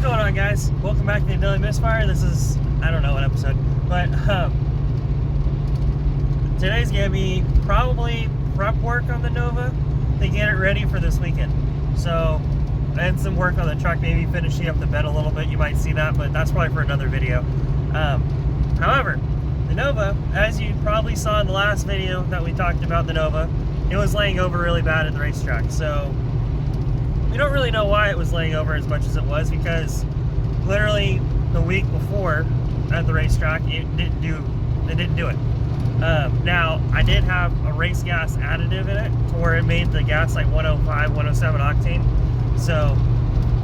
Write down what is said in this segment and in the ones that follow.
going on, guys? Welcome back to the Daily Misfire. This is, I don't know what episode, but today's gonna be probably prep work on the Nova to get it ready for this weekend. So, and some work on the truck, maybe finishing up the bed a little bit. You might see that, but that's probably for another video. However, the Nova, as you probably saw in the last video that we talked about the Nova, it was laying over really bad at the racetrack. So we don't really know why it was laying over as much as it was, because literally the week before at the racetrack it didn't do it. Now I did have a race gas additive in it to where it made the gas like 105, 107 octane, so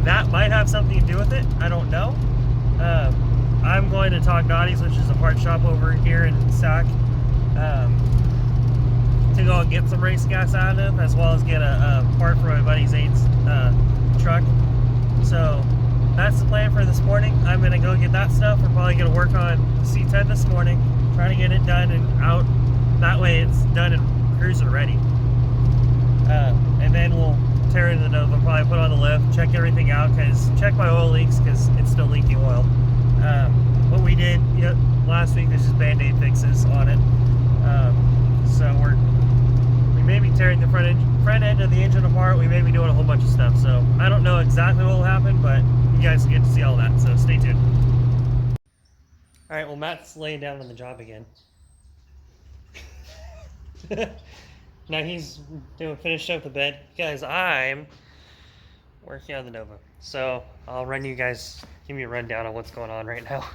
that might have something to do with it. I don't know. I'm going to Talk Naughty's, which is a part shop over here in Sac, to go and get some race gas additive, as well as get a part for my buddy Zane's truck. So that's the plan for this morning. I'm gonna go get that stuff. We're probably gonna work on the C10 this morning, try to get it done and out. That way it's done and cruiser ready. And then we'll tear into the Nova, probably put on the lift, check everything out, check my oil leaks because it's still leaking oil. What we did last week was just band-aid fixes on it. So we may be tearing the front end of the engine apart. We may be doing a whole bunch of stuff. So I don't know exactly what will happen, but you guys get to see all that. So stay tuned. All right. Well, Matt's laying down on the job again. Now he's finished up the bed, guys. I'm working on the Nova, so I'll give you a rundown on what's going on right now.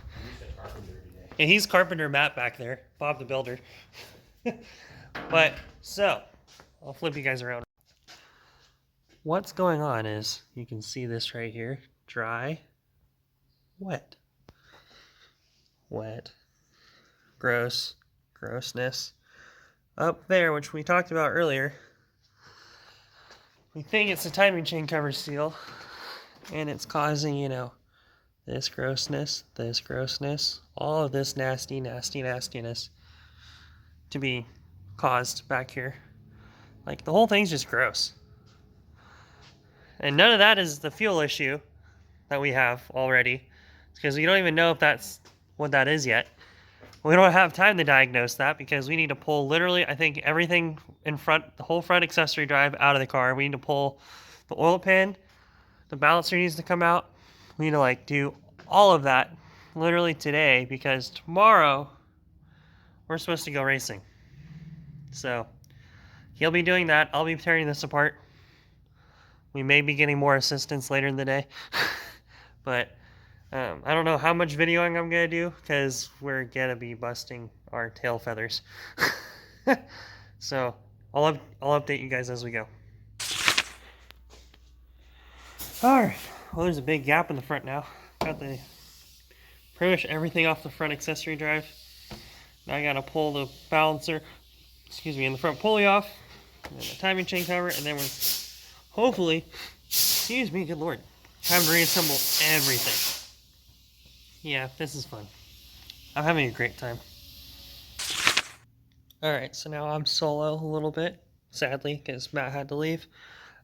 Yeah, he's Carpenter Matt back there, Bob the Builder. But so I'll flip you guys around. What's going on is you can see this right here: dry, wet, wet, grossness. Up there, which we talked about earlier, we think it's a timing chain cover seal, and it's causing, this grossness, all of this nastiness to be caused back here. Like, the whole thing's just gross. And none of that is the fuel issue that we have already, because we don't even know if that's what that is yet. We don't have time to diagnose that because we need to pull literally, I think, everything in front, the whole front accessory drive out of the car. We need to pull the oil pan, the balancer needs to come out. We need to do all of that literally today, because tomorrow we're supposed to go racing. So he'll be doing that. I'll be tearing this apart. We may be getting more assistance later in the day. But I don't know how much videoing I'm going to do, because we're going to be busting our tail feathers. So I'll update you guys as we go. Alright, well, there's a big gap in the front now. Got pretty much everything off the front accessory drive. Now I got to pull the balancer, and the front pulley off, and then the timing chain cover, and then we're hopefully, good lord, having to reassemble everything. Yeah, this is fun. I'm having a great time. Alright, so now I'm solo a little bit, sadly, because Matt had to leave.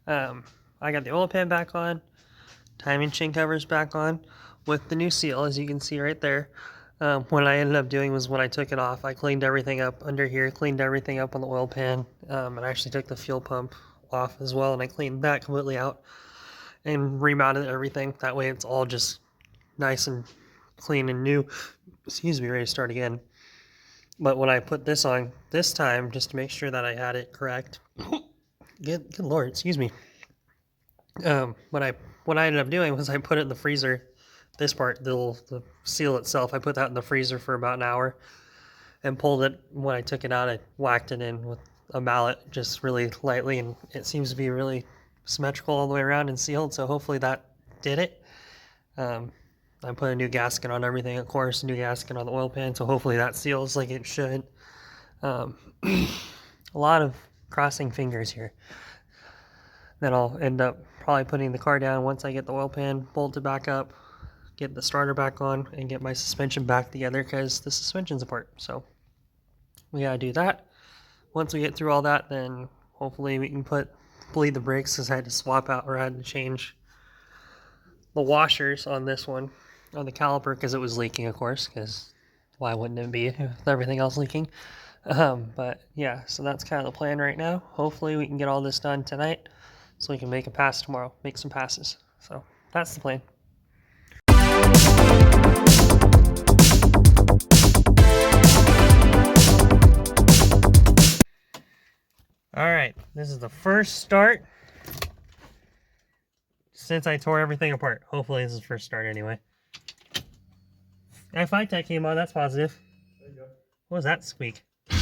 I got the oil pan back on, timing chain covers back on, with the new seal, as you can see right there. What I ended up doing was, when I took it off, I cleaned everything up under here, cleaned everything up on the oil pan, and I actually took the fuel pump off as well, and I cleaned that completely out, and remounted everything. That way it's all just nice and clean and new, ready to start again. But when I put this on this time, just to make sure that I had it correct, good lord, what I ended up doing was I put it in the freezer. This part, the seal itself, I put that in the freezer for about an hour and pulled it. When I took it out, I whacked it in with a mallet just really lightly, and it seems to be really symmetrical all the way around and sealed, so hopefully that did it. I put a new gasket on everything, of course, a new gasket on the oil pan, so hopefully that seals like it should. A lot of crossing fingers here. Then I'll end up probably putting the car down once I get the oil pan bolted back up, get the starter back on, and get my suspension back together, because the suspension's apart. So we gotta do that. Once we get through all that, then hopefully we can bleed the brakes, because I had to swap out, or I had to change the washers on this one, on the caliper, because it was leaking, of course, because why wouldn't it be with everything else leaking? But yeah, so that's kind of the plan right now. Hopefully we can get all this done tonight so we can make a pass tomorrow, make some passes. So that's the plan. All right, this is the first start since I tore everything apart. Hopefully this is the first start anyway. Fi-Tech came on, that's positive. There you go. What was that squeak? Your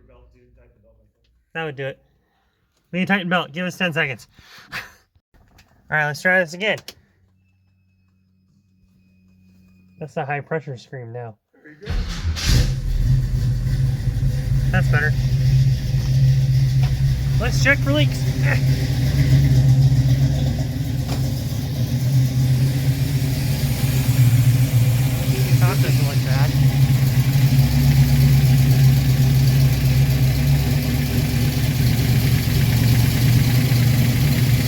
belt, dude. Tighten the belt like that. That would do it. We need to tighten belt. Give us 10 seconds. Alright, let's try this again. That's the high pressure scream now. Very good. That's better. Let's check for leaks. The top doesn't look bad.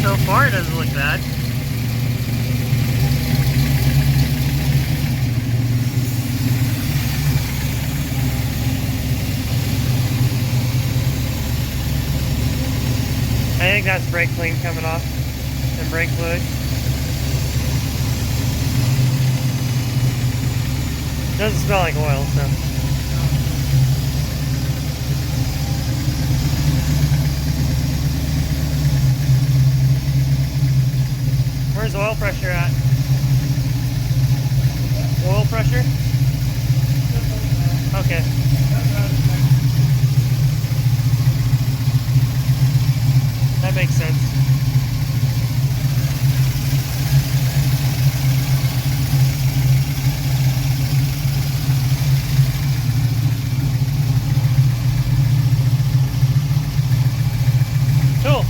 So far it doesn't look bad. I think that's brake clean coming off and brake fluid. Doesn't smell like oil, so. Where's the oil pressure at? Oil pressure? Okay. That makes sense. Cool.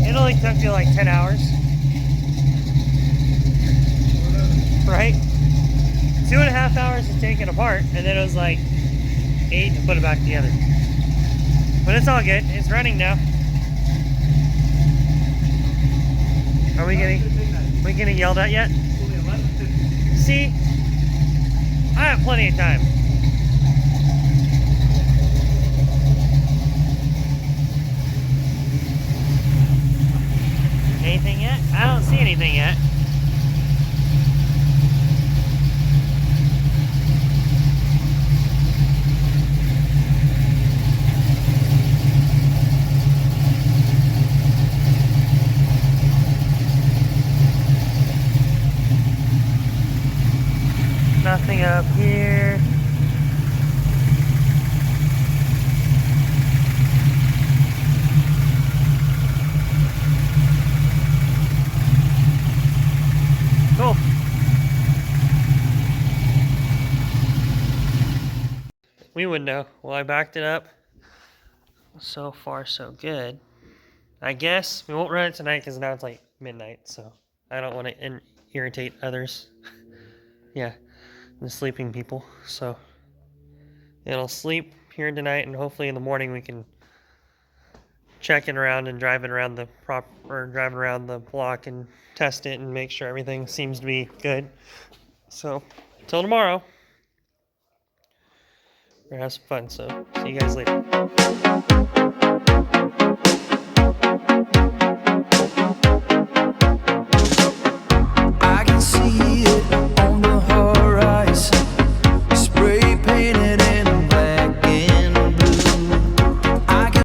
It only took me like 10 hours. Right? 2.5 hours to take it apart, and then it was like 8 to put it back together. But it's all good. It's running now. Are we getting yelled at yet? See? I have plenty of time. Anything yet? I don't see anything yet. Nothing up here. Cool. We would know. Well, I backed it up. So far, so good. I guess we won't run it tonight because now it's like midnight, so I don't want to irritate others. Yeah, the sleeping people. So it'll sleep here tonight, and hopefully in the morning we can check it around and drive it around the drive it around the block and test it and make sure everything seems to be good. So till tomorrow, we're gonna have some fun. So see you guys later.